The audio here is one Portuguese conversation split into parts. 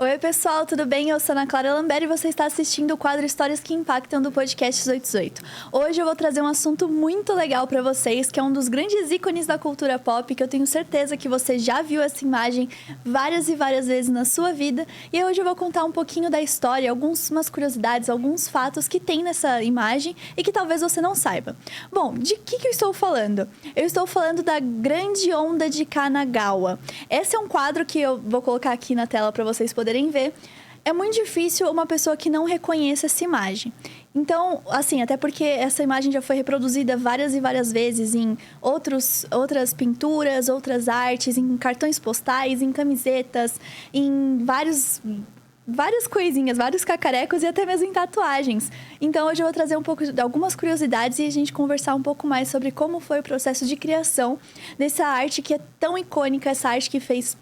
Oi, pessoal, tudo bem? Eu sou Ana Clara Lambert e você está assistindo o quadro Histórias que Impactam do podcast 1818. Hoje eu vou trazer um assunto muito legal para vocês, que é um dos grandes ícones da cultura pop, que eu tenho certeza que você já viu essa imagem várias e várias vezes na sua vida. E hoje eu vou contar um pouquinho da história, algumas curiosidades, alguns fatos que tem nessa imagem e que talvez você não saiba. Bom, de que eu estou falando? Eu estou falando da Grande Onda de Kanagawa. Esse é um quadro que eu vou colocar aqui na tela para vocês poderem ver. É muito difícil uma pessoa que não reconheça essa imagem. Então, assim, até porque essa imagem já foi reproduzida várias e várias vezes em outras pinturas, outras artes, em cartões postais, em camisetas, em várias coisinhas, vários cacarecos e até mesmo em tatuagens. Então, hoje eu vou trazer um pouco de algumas curiosidades e a gente conversar um pouco mais sobre como foi o processo de criação dessa arte que é tão icônica, essa arte que fez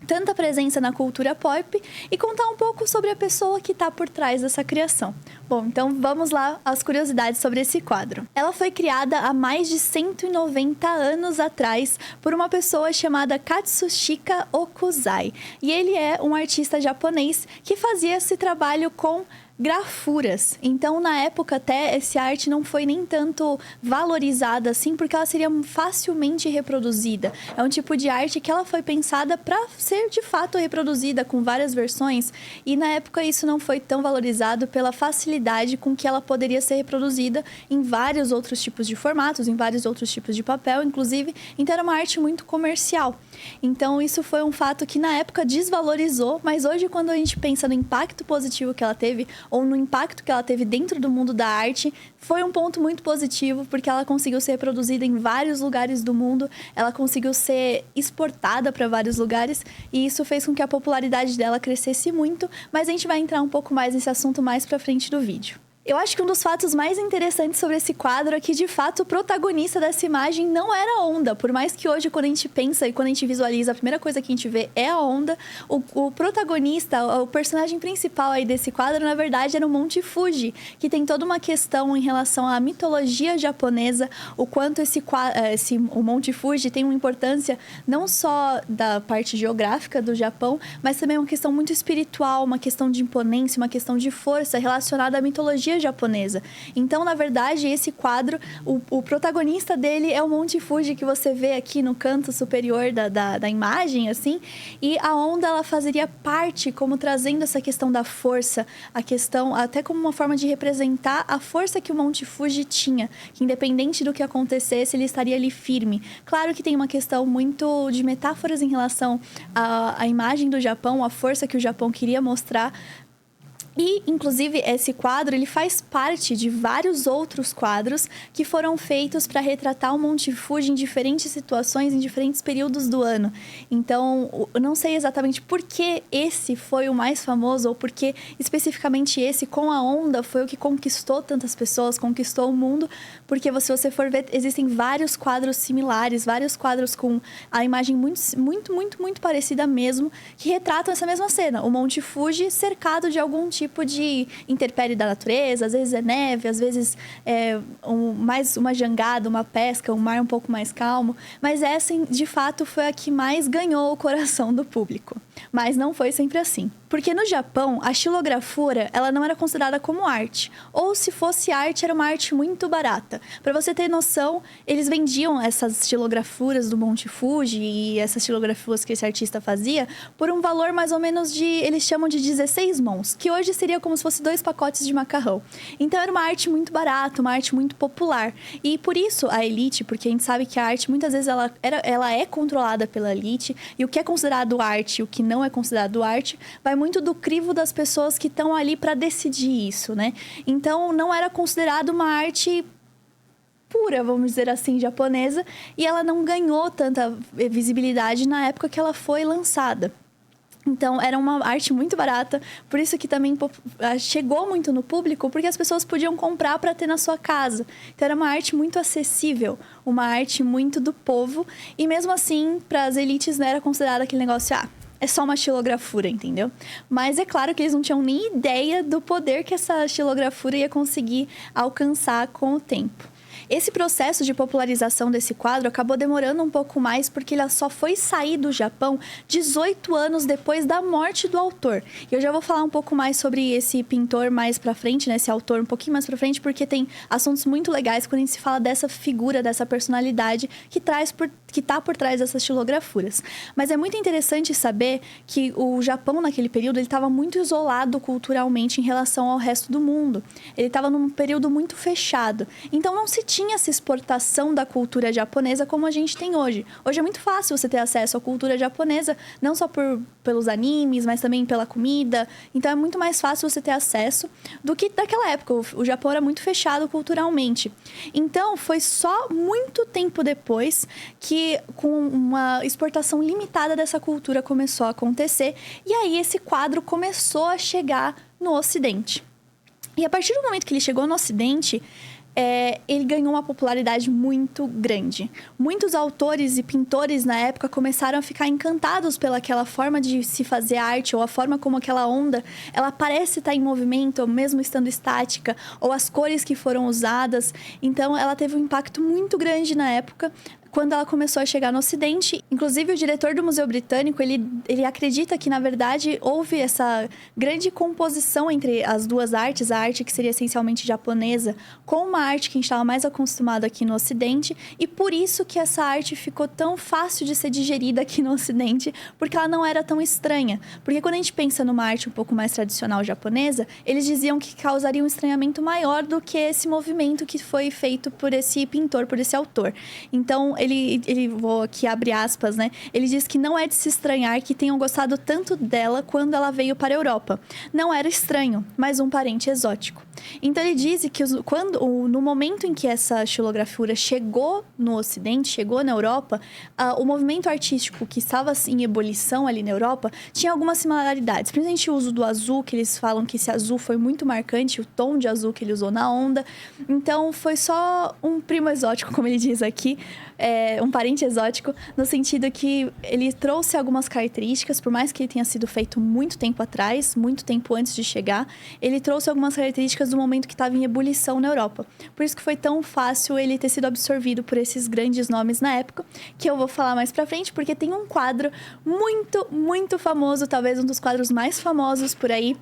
tanta presença na cultura pop e contar um pouco sobre a pessoa que está por trás dessa criação. Bom, então vamos lá às curiosidades sobre esse quadro. Ela foi criada há mais de 190 anos atrás por uma pessoa chamada Katsushika Okuzai. E ele é um artista japonês que fazia esse trabalho com grafuras. Então, na época, até essa arte não foi nem tanto valorizada assim, porque ela seria facilmente reproduzida. É um tipo de arte que ela foi pensada para ser, de fato, reproduzida com várias versões. E, na época, isso não foi tão valorizado pela facilidade com que ela poderia ser reproduzida em vários outros tipos de formatos, em vários outros tipos de papel, inclusive. Então, era uma arte muito comercial. Então, isso foi um fato que, na época, desvalorizou. Mas hoje, quando a gente pensa no impacto positivo que ela teve, ou no impacto que ela teve dentro do mundo da arte, foi um ponto muito positivo, porque ela conseguiu ser reproduzida em vários lugares do mundo, ela conseguiu ser exportada para vários lugares, e isso fez com que a popularidade dela crescesse muito, mas a gente vai entrar um pouco mais nesse assunto mais para frente do vídeo. Eu acho que um dos fatos mais interessantes sobre esse quadro é que, de fato, o protagonista dessa imagem não era a onda. Por mais que hoje, quando a gente pensa e quando a gente visualiza, a primeira coisa que a gente vê é a onda, o protagonista, o personagem principal aí desse quadro, na verdade, era o Monte Fuji, que tem toda uma questão em relação à mitologia japonesa, o quanto o Monte Fuji tem uma importância não só da parte geográfica do Japão, mas também uma questão muito espiritual, uma questão de imponência, uma questão de força relacionada à mitologia japonesa. Então, na verdade, esse quadro, o protagonista dele é o Monte Fuji, que você vê aqui no canto superior da imagem, assim, e a onda, ela fazeria parte, como trazendo essa questão da força, a questão, até como uma forma de representar a força que o Monte Fuji tinha, que independente do que acontecesse, ele estaria ali firme. Claro que tem uma questão muito de metáforas em relação à imagem do Japão, a força que o Japão queria mostrar. E, inclusive, esse quadro, ele faz parte de vários outros quadros que foram feitos para retratar o Monte Fuji em diferentes situações, em diferentes períodos do ano. Então, eu não sei exatamente por que esse foi o mais famoso ou por que especificamente esse, com a onda, foi o que conquistou tantas pessoas, conquistou o mundo, porque se você for ver, existem vários quadros similares, vários quadros com a imagem muito parecida mesmo, que retratam essa mesma cena. O Monte Fuji cercado de algum tipo de intempérie da natureza, às vezes é neve, às vezes é mais uma jangada, uma pesca, um mar um pouco mais calmo, mas essa, de fato, foi a que mais ganhou o coração do público. Mas não foi sempre assim. Porque no Japão, a xilografura, ela não era considerada como arte. Ou se fosse arte, era uma arte muito barata. Para você ter noção, eles vendiam essas xilografuras do Monte Fuji e essas xilografuras que esse artista fazia por um valor mais ou menos eles chamam de 16 mons, que hoje seria como se fosse 2 pacotes de macarrão. Então era uma arte muito barata, uma arte muito popular. E por isso a elite, porque a gente sabe que a arte muitas vezes ela é controlada pela elite, e o que é considerado arte e o que não é considerado arte vai muito do crivo das pessoas que estão ali para decidir isso, né? Então, não era considerado uma arte pura, vamos dizer assim, japonesa, e ela não ganhou tanta visibilidade na época que ela foi lançada. Então, era uma arte muito barata, por isso que também chegou muito no público, porque as pessoas podiam comprar para ter na sua casa. Então, era uma arte muito acessível, uma arte muito do povo, e mesmo assim, para as elites, não era considerado aquele negócio, é só uma xilografura, entendeu? Mas é claro que eles não tinham nem ideia do poder que essa xilografura ia conseguir alcançar com o tempo. Esse processo de popularização desse quadro acabou demorando um pouco mais porque ele só foi sair do Japão 18 anos depois da morte do autor. E eu já vou falar um pouco mais sobre esse pintor mais pra frente, né? Esse autor um pouquinho mais pra frente, porque tem assuntos muito legais quando a gente se fala dessa figura, dessa personalidade que tá por trás dessas xilografuras. Mas é muito interessante saber que o Japão, naquele período, ele estava muito isolado culturalmente em relação ao resto do mundo. Ele estava num período muito fechado. Então, não se tinha essa exportação da cultura japonesa como a gente tem hoje. Hoje é muito fácil você ter acesso à cultura japonesa, não só pelos animes, mas também pela comida. Então, é muito mais fácil você ter acesso do que naquela época. O Japão era muito fechado culturalmente. Então, foi só muito tempo depois que, com uma exportação limitada dessa cultura, começou a acontecer. E aí, esse quadro começou a chegar no Ocidente. E a partir do momento que ele chegou no Ocidente, ele ganhou uma popularidade muito grande. Muitos autores e pintores na época começaram a ficar encantados pelaquela forma de se fazer arte, ou a forma como aquela onda, ela parece estar em movimento, mesmo estando estática, ou as cores que foram usadas. Então, ela teve um impacto muito grande na época, quando ela começou a chegar no Ocidente. Inclusive, o diretor do Museu Britânico, ele acredita que, na verdade, houve essa grande composição entre as duas artes, a arte que seria essencialmente japonesa, com uma arte que a gente estava mais acostumado aqui no Ocidente, e por isso que essa arte ficou tão fácil de ser digerida aqui no Ocidente, porque ela não era tão estranha. Porque quando a gente pensa numa arte um pouco mais tradicional japonesa, eles diziam que causaria um estranhamento maior do que esse movimento que foi feito por esse pintor, por esse autor. Então, ele vou aqui abrir aspas, né? Ele diz que não é de se estranhar que tenham gostado tanto dela quando ela veio para a Europa. Não era estranho, mas um parente exótico. Então, ele diz que no momento em que essa xilografura chegou no Ocidente, chegou na Europa, o movimento artístico que estava em ebulição ali na Europa tinha algumas similaridades. Principalmente o uso do azul, que eles falam que esse azul foi muito marcante, o tom de azul que ele usou na onda. Então, foi só um primo exótico, como ele diz aqui, um parente exótico, no sentido que ele trouxe algumas características, por mais que ele tenha sido feito muito tempo atrás, muito tempo antes de chegar, ele trouxe algumas características do momento que estava em ebulição na Europa. Por isso que foi tão fácil ele ter sido absorvido por esses grandes nomes na época, que eu vou falar mais pra frente, porque tem um quadro muito, muito famoso, talvez um dos quadros mais famosos por aí,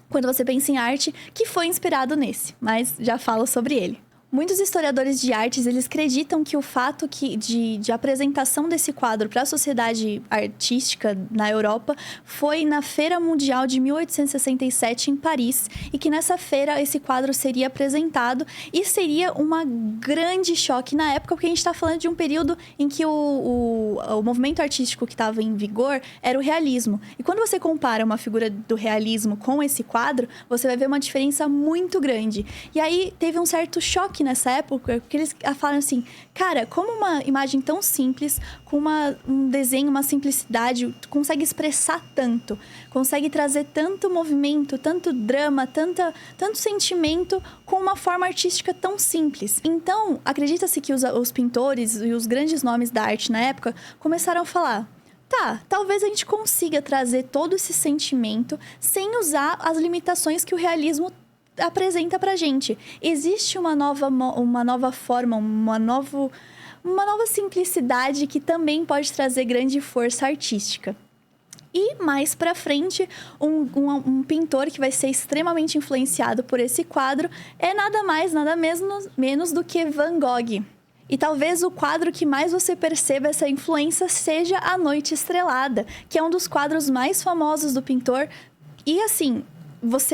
quando você pensa em arte, que foi inspirado nesse, mas já falo sobre ele. Muitos historiadores de artes, eles acreditam que o fato de apresentação desse quadro para a sociedade artística na Europa foi na Feira Mundial de 1867 em Paris, e que nessa feira esse quadro seria apresentado e seria uma grande choque na época, porque a gente está falando de um período em que o movimento artístico que estava em vigor era o realismo. E quando você compara uma figura do realismo com esse quadro, você vai ver uma diferença muito grande. E aí teve um certo choque nessa época, porque eles falam assim, cara, como uma imagem tão simples, com um desenho, uma simplicidade, consegue expressar tanto, consegue trazer tanto movimento, tanto drama, tanto sentimento, com uma forma artística tão simples. Então, acredita-se que os pintores e os grandes nomes da arte na época começaram a falar, tá, talvez a gente consiga trazer todo esse sentimento sem usar as limitações que o realismo apresenta pra gente. Existe uma nova forma, uma nova simplicidade que também pode trazer grande força artística. E mais pra frente, um pintor que vai ser extremamente influenciado por esse quadro é nada mais, nada menos do que Van Gogh. E talvez o quadro que mais você perceba essa influência seja A Noite Estrelada, que é um dos quadros mais famosos do pintor. E assim,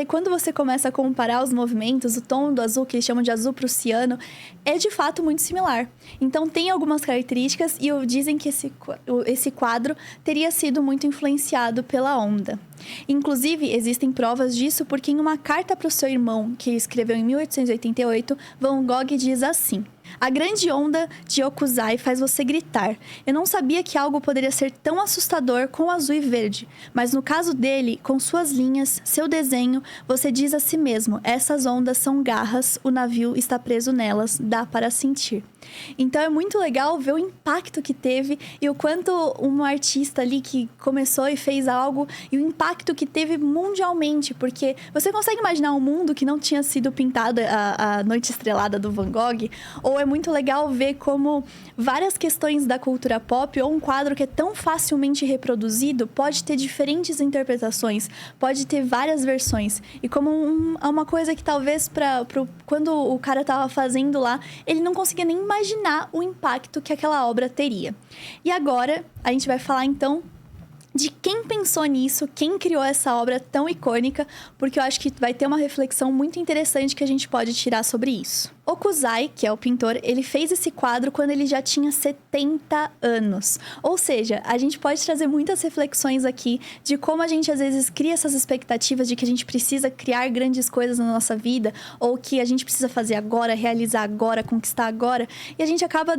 quando você começa a comparar os movimentos, o tom do azul, que eles chamam de azul prussiano, é de fato muito similar. Então, tem algumas características e dizem que esse quadro teria sido muito influenciado pela onda. Inclusive, existem provas disso porque em uma carta para o seu irmão, que escreveu em 1888, Van Gogh diz assim: a grande onda de Okuzai faz você gritar. Eu não sabia que algo poderia ser tão assustador com azul e verde. Mas no caso dele, com suas linhas, seu desenho, você diz a si mesmo, essas ondas são garras, o navio está preso nelas, dá para sentir. Então é muito legal ver o impacto que teve e o quanto um artista ali que começou e fez algo e o impacto que teve mundialmente, porque você consegue imaginar um mundo que não tinha sido pintado a Noite Estrelada do Van Gogh? Ou é muito legal ver como várias questões da cultura pop ou um quadro que é tão facilmente reproduzido pode ter diferentes interpretações, pode ter várias versões. E como uma coisa que talvez quando o cara tava fazendo lá, ele não conseguia nem imaginar o impacto que aquela obra teria. E agora, a gente vai falar então de quem pensou nisso, quem criou essa obra tão icônica, porque eu acho que vai ter uma reflexão muito interessante que a gente pode tirar sobre isso. Okuzai, que é o pintor, ele fez esse quadro quando ele já tinha 70 anos. Ou seja, a gente pode trazer muitas reflexões aqui de como a gente às vezes cria essas expectativas de que a gente precisa criar grandes coisas na nossa vida, ou que a gente precisa fazer agora, realizar agora, conquistar agora, e a gente acaba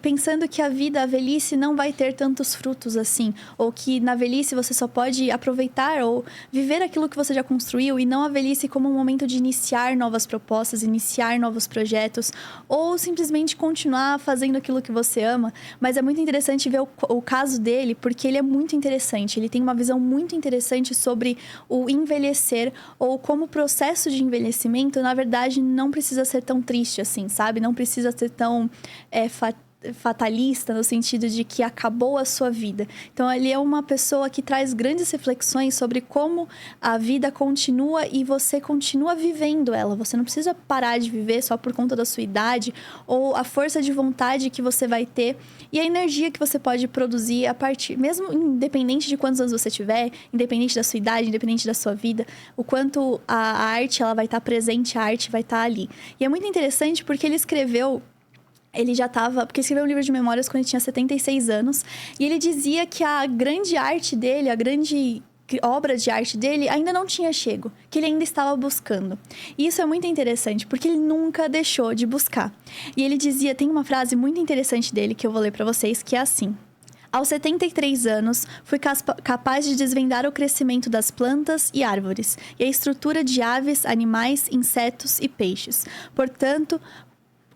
pensando que a velhice não vai ter tantos frutos assim, ou que na velhice você só pode aproveitar ou viver aquilo que você já construiu e não a velhice como um momento de iniciar novas propostas, iniciar novos projetos ou simplesmente continuar fazendo aquilo que você ama. Mas é muito interessante ver o caso dele, porque ele é muito interessante. Ele tem uma visão muito interessante sobre o envelhecer ou como o processo de envelhecimento, na verdade, não precisa ser tão triste assim, sabe? Não precisa ser tão fatalista no sentido de que acabou a sua vida. Então, ele é uma pessoa que traz grandes reflexões sobre como a vida continua e você continua vivendo ela. Você não precisa parar de viver só por conta da sua idade ou a força de vontade que você vai ter e a energia que você pode produzir a partir, mesmo independente de quantos anos você tiver, independente da sua idade, independente da sua vida, o quanto a arte ela vai estar presente, a arte vai estar ali. E é muito interessante porque ele escreveu porque escreveu um livro de memórias quando ele tinha 76 anos, e ele dizia que a grande arte dele, a grande obra de arte dele ainda não tinha chego, que ele ainda estava buscando. E isso é muito interessante, porque ele nunca deixou de buscar. E ele dizia, tem uma frase muito interessante dele que eu vou ler para vocês, que é assim: aos 73 anos, fui capaz de desvendar o crescimento das plantas e árvores, e a estrutura de aves, animais, insetos e peixes. Portanto,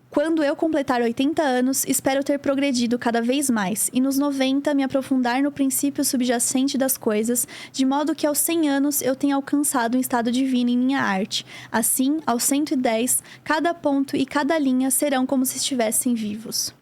quando eu completar 80 anos, espero ter progredido cada vez mais e nos 90 me aprofundar no princípio subjacente das coisas, de modo que aos 100 anos eu tenha alcançado um estado divino em minha arte. Assim, aos 110, cada ponto e cada linha serão como se estivessem vivos.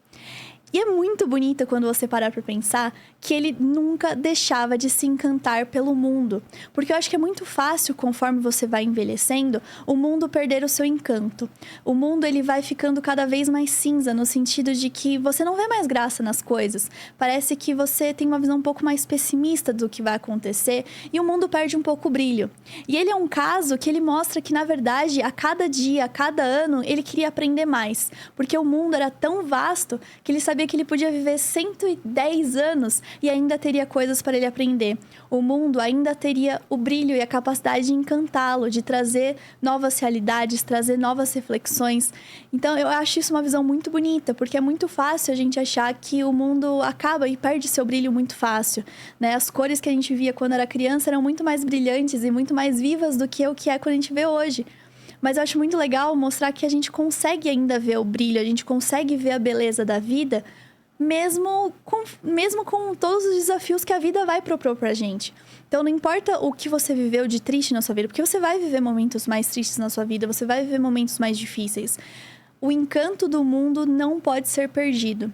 E é muito bonita quando você parar para pensar que ele nunca deixava de se encantar pelo mundo. Porque eu acho que é muito fácil, conforme você vai envelhecendo, o mundo perder o seu encanto. O mundo ele vai ficando cada vez mais cinza, no sentido de que você não vê mais graça nas coisas. Parece que você tem uma visão um pouco mais pessimista do que vai acontecer e o mundo perde um pouco o brilho. E ele é um caso que ele mostra que, na verdade, a cada dia, a cada ano, ele queria aprender mais. Porque o mundo era tão vasto que ele sabia que ele podia viver 110 anos e ainda teria coisas para ele aprender. O mundo ainda teria o brilho e a capacidade de encantá-lo, de trazer novas realidades, trazer novas reflexões. Então, eu acho isso uma visão muito bonita, porque é muito fácil a gente achar que o mundo acaba e perde seu brilho muito fácil, né? As cores que a gente via quando era criança eram muito mais brilhantes e muito mais vivas do que o que é quando a gente vê hoje. Mas eu acho muito legal mostrar que a gente consegue ainda ver o brilho, a gente consegue ver a beleza da vida, mesmo com todos os desafios que a vida vai propor pra gente. Então, não importa o que você viveu de triste na sua vida, porque você vai viver momentos mais tristes na sua vida, você vai viver momentos mais difíceis. O encanto do mundo não pode ser perdido.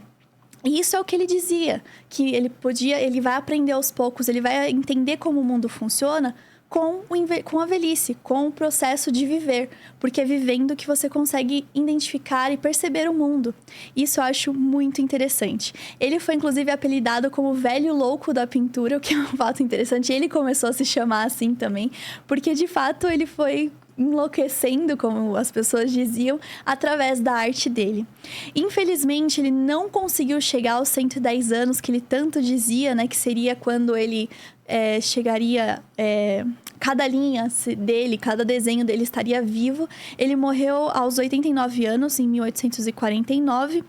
E isso é o que ele dizia, que ele vai aprender aos poucos, ele vai entender como o mundo funciona com a velhice, com o processo de viver. Porque é vivendo que você consegue identificar e perceber o mundo. Isso eu acho muito interessante. Ele foi, inclusive, apelidado como o velho louco da pintura, o que é um fato interessante. Ele começou a se chamar assim também, porque, de fato, ele foi enlouquecendo, como as pessoas diziam, através da arte dele. Infelizmente, ele não conseguiu chegar aos 110 anos que ele tanto dizia, né? Que seria quando ele chegaria... cada linha dele, cada desenho dele estaria vivo. Ele morreu aos 89 anos, em 1849.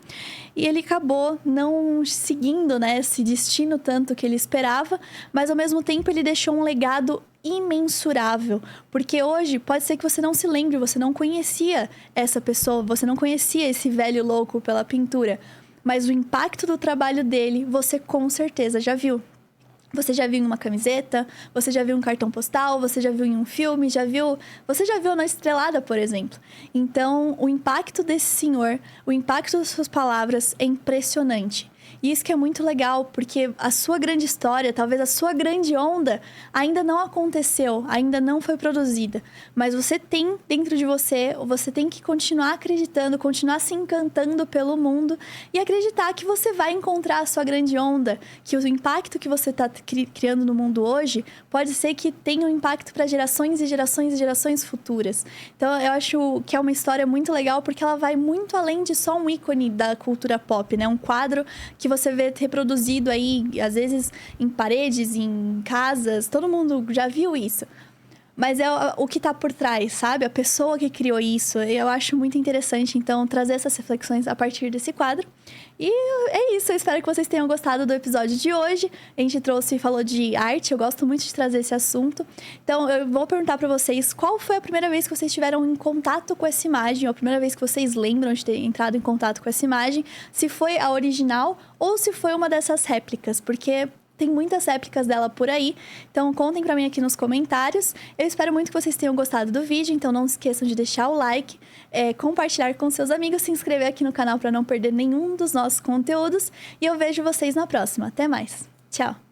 E ele acabou não seguindo, né, esse destino tanto que ele esperava. Mas, ao mesmo tempo, ele deixou um legado imensurável, porque hoje pode ser que você não se lembre, você não conhecia essa pessoa, você não conhecia esse velho louco pela pintura, mas o impacto do trabalho dele você com certeza já viu. Você já viu em uma camiseta, você já viu em um cartão postal, você já viu em um filme, você já viu na Estrelada, por exemplo. Então, o impacto desse senhor, o impacto das suas palavras é impressionante. E isso que é muito legal, porque a sua grande história, talvez a sua grande onda, ainda não aconteceu, ainda não foi produzida. Mas você tem dentro de você tem que continuar acreditando, continuar se encantando pelo mundo e acreditar que você vai encontrar a sua grande onda, que o impacto que você está criando no mundo hoje pode ser que tenha um impacto para gerações e gerações e gerações futuras. Então, eu acho que é uma história muito legal, porque ela vai muito além de só um ícone da cultura pop, né? Um quadro que você vê reproduzido aí, às vezes, em paredes, em casas. Todo mundo já viu isso. Mas é o que está por trás, sabe? A pessoa que criou isso. Eu acho muito interessante, então, trazer essas reflexões a partir desse quadro. E é isso, eu espero que vocês tenham gostado do episódio de hoje. A gente trouxe e falou de arte, eu gosto muito de trazer esse assunto. Então, eu vou perguntar para vocês qual foi a primeira vez que vocês estiveram em contato com essa imagem, ou a primeira vez que vocês lembram de ter entrado em contato com essa imagem, se foi a original ou se foi uma dessas réplicas, porque tem muitas réplicas dela por aí, então contem pra mim aqui nos comentários. Eu espero muito que vocês tenham gostado do vídeo, então não se esqueçam de deixar o like, compartilhar com seus amigos, se inscrever aqui no canal para não perder nenhum dos nossos conteúdos. E eu vejo vocês na próxima. Até mais. Tchau!